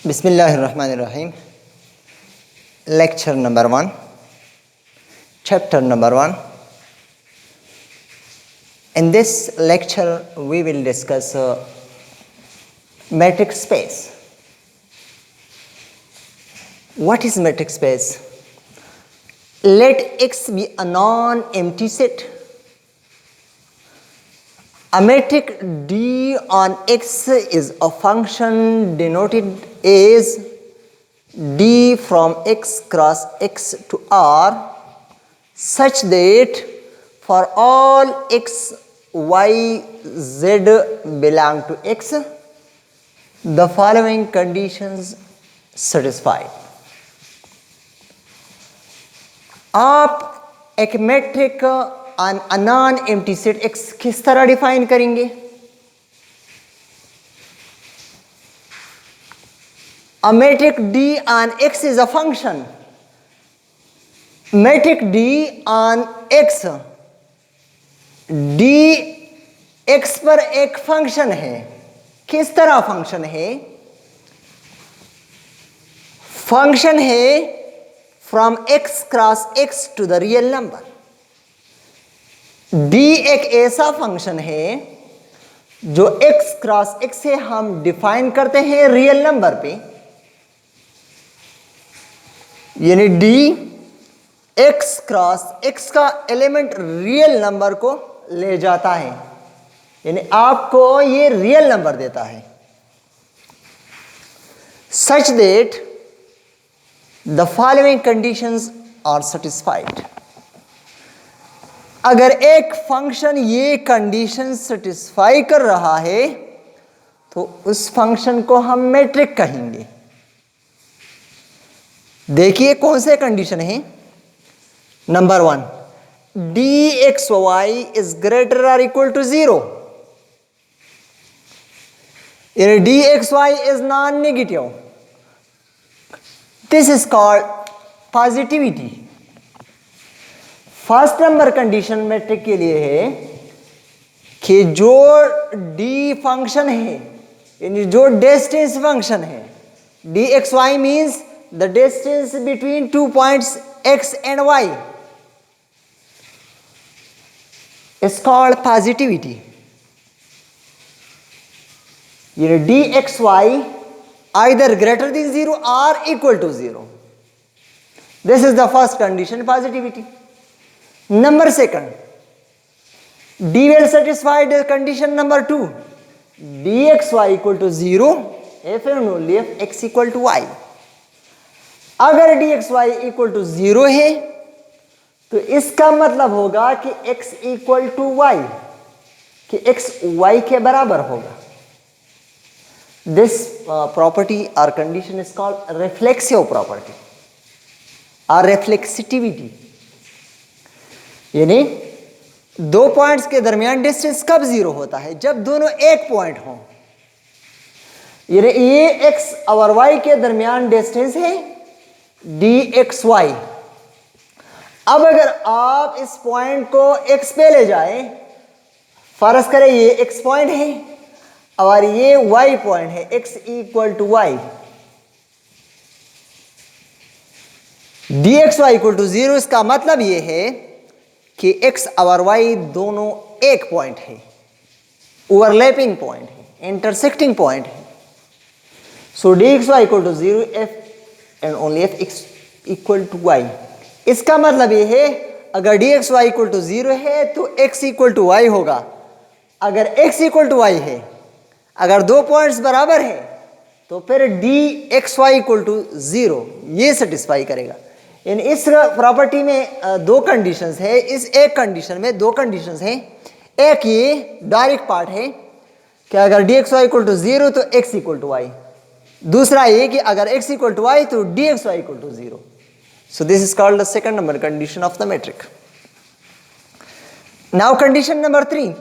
Bismillahirrahmanirrahim. Lecture number 1, chapter number 1. In this lecture, we will discuss metric space. What is metric space? Let X be a non-empty set. A metric D on X is a function denoted as D from X cross X to R such that for all X, Y, Z belong to X, the following conditions satisfied. आप एक metric a non-empty set X किस तरह define करेंगे? A metric D on X is a function. Metric D on X, D X पर एक function है. किस तरह फंक्शन है? फंक्शन है from X cross X to the real number. D एक ऐसा फंक्शन है जो X क्रॉस X से हम डिफाइन करते हैं रियल नंबर पे, यानी D X क्रॉस X का एलिमेंट रियल नंबर को ले जाता है, यानी आपको ये रियल नंबर देता है. Such that the following conditions are satisfied. अगर एक फंक्शन ये कंडीशन सेटिस्फाई कर रहा है तो उस फंक्शन को हम मेट्रिक कहेंगे. देखिए कौन से कंडीशन है. Number 1, d x y is greater or equal to 0. D x y is non negative. This is called positivity. First number condition metric के लिए है कि जो डी फंक्शन है, यानी जो डिस्टेंस फंक्शन है, d x y means the distance between 2 points x and y is called positivity. यानी d x y either greater than 0 or equal to 0. This is the first condition, positivity. Number 2, D will satisfy the condition number 2, dxy equal to 0 if and only if x equal to y. अगर dxy equal to 0 है तो इसका मतलब होगा कि x equal to y, कि x y के बराबर होगा. This property or condition is called reflexive property or reflexivity. यानी दो पॉइंट्स के दरमियान डिस्टेंस कब 0 होता है? जब दोनों एक पॉइंट हो. यानी ये x और y के दरमियान डिस्टेंस है dxy. अब अगर आप इस पॉइंट को x पे ले जाएं, फर्ज करें ये x पॉइंट है और ये y पॉइंट है, x equal to y, dxy equal to 0. इसका मतलब ये है कि x और y दोनों एक पॉइंट है, ओवरलैपिंग पॉइंट है, इंटरसेक्टिंग पॉइंट है. So dxy equal to 0 f and only f x equal to y. इसका मतलब ये है अगर dxy इक्वल टू 0 है तो x इक्वल टू y होगा. अगर x इक्वल टू y है, अगर दो पॉइंट्स बराबर है तो फिर dxy इक्वल टू 0 ये सेटिस्फाई करेगा. यानी इस प्रॉपर्टी में दो कंडीशंस है. इस एक कंडीशन में दो कंडीशंस हैं. एक ये डायरेक्ट पार्ट है कि अगर dxy इक्वल टू 0 तो x इक्वल टू y. दूसरा ये कि अगर x इक्वल टू y तो dxy equal to 0. So this is called the second number condition of the metric. Now condition number 3,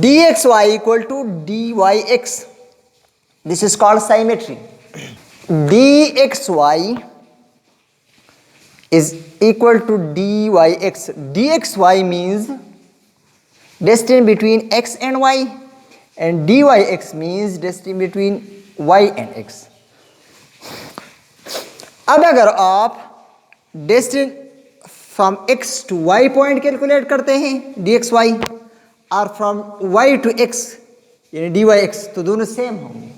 dxy equal to dyx. This is called symmetry. dxy is equal to dyx. dxy means distance between x and y, and dyx means distance between y and x. अब अगर आप distance from x to y point calculate करते हैं d x y, और from y to x यानी d y x, तो दोनों same होंगे।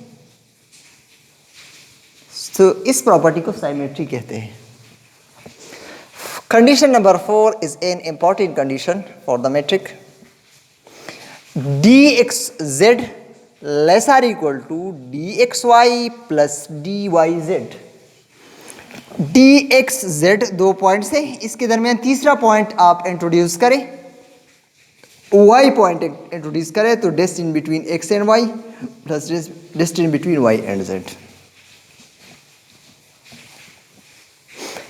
तो इस प्रॉपर्टी को साइमेट्री कहते हैं। Condition number 4 is an important condition for the metric d x z less or equal to d x y plus d y z. D x z 2 points है, इसके दरमियान तीसरा पॉइंट आप इंट्रोड्यूस करें, Y point introduce करें, तो distance between x and y plus distance between y and z.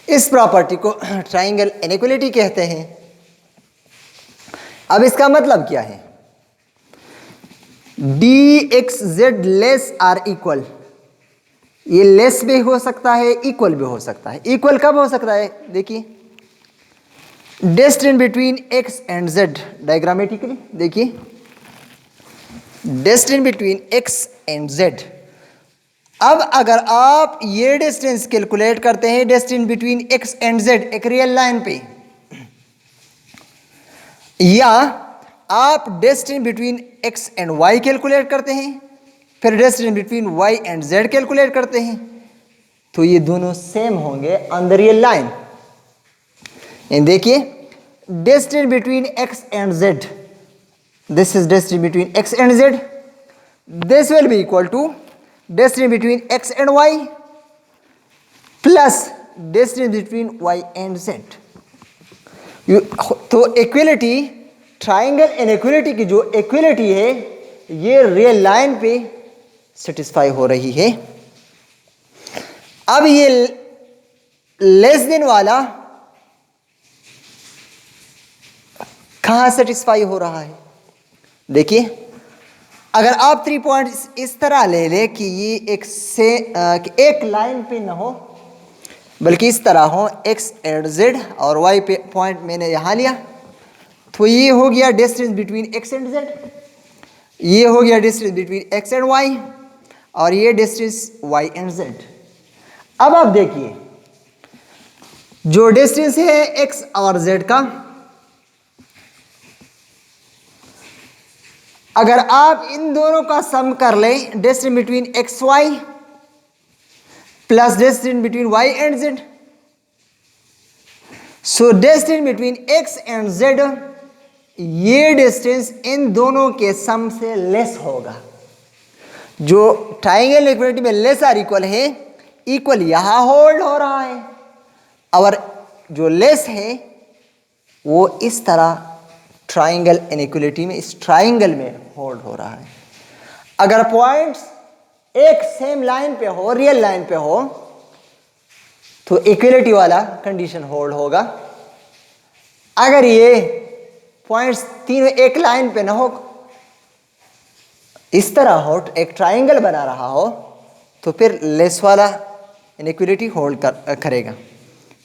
इस property को ट्राइंगल इनइक्वालिटी कहते हैं। अब इसका मतलब क्या है? D x z less or equal, ये लेस भी हो सकता है, इक्वल भी हो सकता है। इक्वल कब हो सकता है? देखिए distance between x and z, diagrammatically देखिए distance between x and z. अब अगर आप ये डिस्टेंस कैलकुलेट करते हैं distance between x and z एक रियल लाइन पे, या आप distance between x and y calculate करते हैं, फिर distance between y and z calculate करते हैं, तो ये दोनों सेम होंगे ऑन द रियल लाइन। देखिए distance between x and z, this is distance between x and z, this will be equal to distance between x and y plus distance between y and z. तो equality, triangle inequality की जो equality है ये real line पे satisfy हो रही है। अब ये लेस देन वाला कहां सेटिस्फाई हो रहा है? देखिए अगर आप 3 पॉइंट्स इस तरह ले ले कि ये एक लाइन पे ना हो बल्कि इस तरह हो, एक्स एंड जेड और वाई पे पॉइंट मैंने यहां लिया, तो ये हो गया distance between x and z, ये हो गया distance between x and y, और ये डिस्टेंस वाई एंड जेड। अब आप देखिए जो डिस्टेंस है एक्स और जेड का, अगर आप इन दोनों का सम कर लें distance between x y plus distance between y and z, so distance between x and z, ये डिस्टेंस इन दोनों के सम से लेस होगा। जो ट्राइंगल इक्वलिटी में लेस आर इक्वल है, इक्वल यहां होल्ड हो रहा है, और जो लेस है वो इस तरह ट्राइंगल इनइक्वालिटी में, इस ट्राइंगल में होल्ड हो रहा है। अगर पॉइंट्स एक सेम लाइन पे हो, रियल लाइन पे हो, तो इक्वलिटी वाला कंडीशन होल्ड होगा। अगर ये पॉइंट्स तीनों एक लाइन पे ना हो, इस तरह हो, एक ट्राइंगल बना रहा हो, तो फिर लेस वाला इनइक्वालिटी होल्ड करेगा,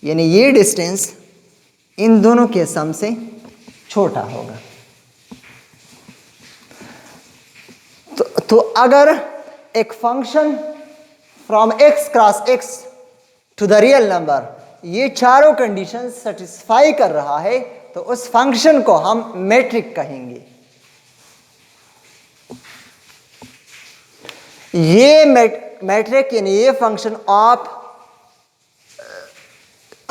यानी ये डिस्टेंस इन दोनों के सम से छोटा होगा। तो अगर एक function from x cross x to the real number ये चारों कंडीशन सेटिस्फाई कर रहा है, तो उस फंक्शन को हम मेट्रिक कहेंगे। ये मैट्रिक यानी ये फंक्शन आप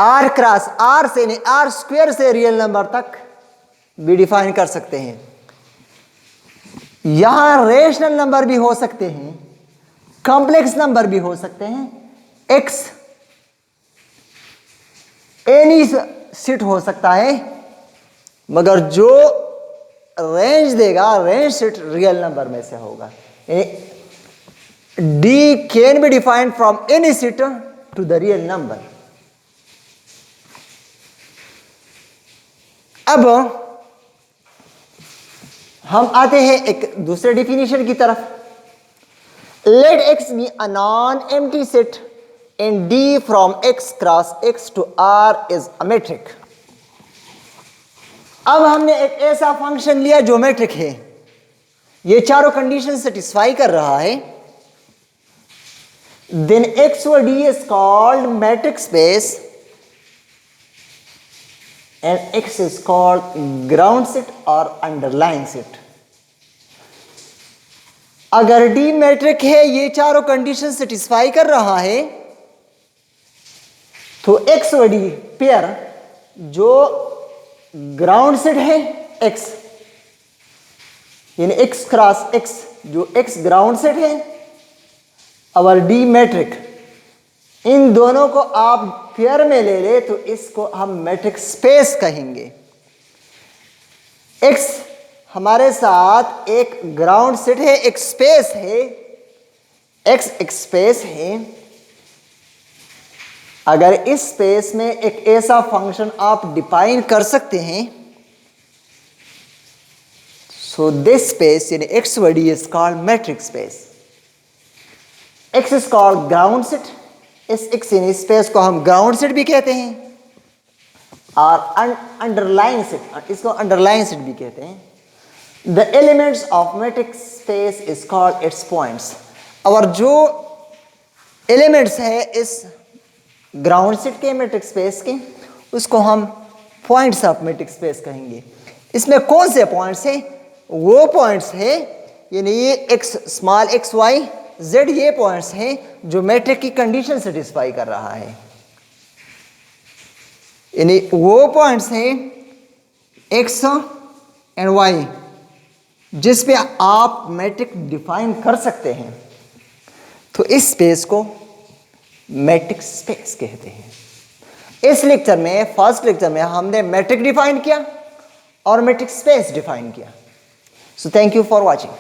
आर क्रॉस आर से नहीं, आर स्क्वायर से रियल नंबर तक भी डिफाइन कर सकते हैं। यहां रेशनल नंबर भी हो सकते हैं, कॉम्प्लेक्स नंबर भी हो सकते हैं, एक्स एनी सेट हो सकता है, मगर जो रेंज देगा रेंज सेट रियल नंबर में से होगा। D can be defined from any set to the real number. अब हम आते हैं एक दूसरे डिफिनेशन की तरफ। Let x be a non empty set and d from x cross x to R is a metric. अब हमने एक ऐसा फंक्शन लिया जो मैट्रिक है, ये चारों कंडीशन सेटिस्फाई कर रहा है, then X over D is called metric space and X is called ground set or underlying set. अगर D मैट्रिक है, ये चारों कंडीशन सेटिस्फाई कर रहा है, तो X और D पेयर जो ग्राउंड सेट है X, यानी X क्रॉस X, जो X ग्राउंड सेट है और D मैट्रिक, इन दोनों को आप पेयर में ले ले तो इसको हम मैट्रिक स्पेस कहेंगे. X हमारे साथ एक ग्राउंड सेट है, एक स्पेस है, X एक स्पेस है. अगर इस स्पेस में एक ऐसा फंक्शन आप डिफाइन कर सकते हैं, सो दिस स्पेस यानी X over D is called metric space. X is called ground set. इस X यानी स्पेस को हम ग्राउंड सेट भी कहते हैं और अंडरलाइन सेट, इसको अंडरलाइन सेट भी कहते हैं. The elements of metric space is called its points. और जो एलिमेंट्स है इस ग्राउंड सेट के मेट्रिक स्पेस के, उसको हम पॉइंट्स ऑफ मेट्रिक स्पेस कहेंगे. इसमें कौन से पॉइंट्स हैं? वो पॉइंट्स है यानी ये x small x y z, ये पॉइंट्स हैं जो मैट्रिक की कंडीशन सेटिस्फाई कर रहा है. यानी वो पॉइंट्स हैं x एंड y जिस पे आप मैट्रिक डिफाइन कर सकते हैं, तो इस स्पेस को मैट्रिक स्पेस कहते हैं. इस लेक्चर में, फर्स्ट लेक्चर में हमने मैट्रिक डिफाइन किया और मैट्रिक स्पेस डिफाइन किया. So thank you for watching.